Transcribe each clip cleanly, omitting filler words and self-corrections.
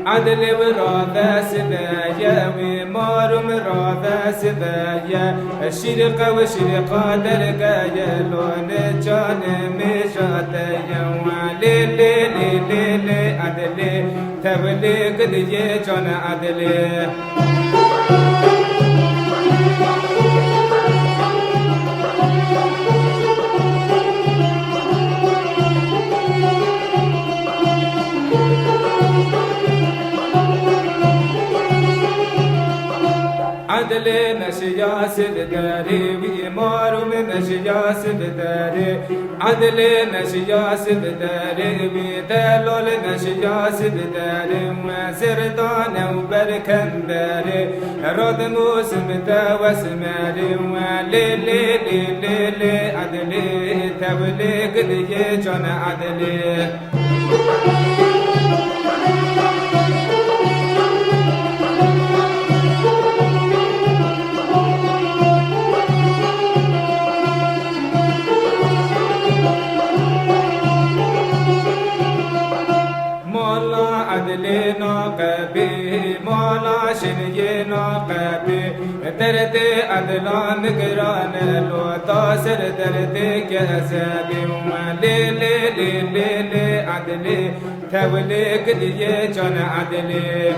عدل وراثة سدايا ومار مراثة سدايا الشرق وشرق درقايا لون جان مشاتيا ليلي ليلي لي عدلي تولي قد يجان عدلي عدل نشيا سداري وإمار من نشيا سداري عدل نشيا سداري بيدلول نشيا سداري وسردان وبركنداري رد موسم توسماري وليلي ليلي لي عدلي تولي قد يجان عدلي عدلي ناقبي مولا شني ناقبي ترتي عدلان قران لو تاسر ترتي كسبي ليلي ليلي لي عدلي تولي قد يجان عدلي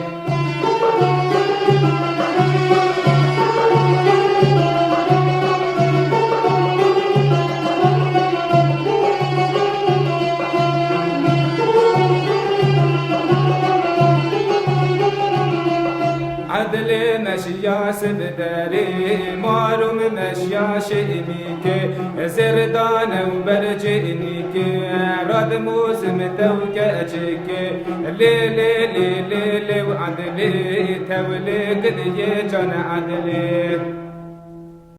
عدل نشيا سبداري مارم نشيا شئنيك زردان وبرجئنيك رد موسم توكأجيك ليلي ليلي لي وعدلي تولي قد يجان عدلي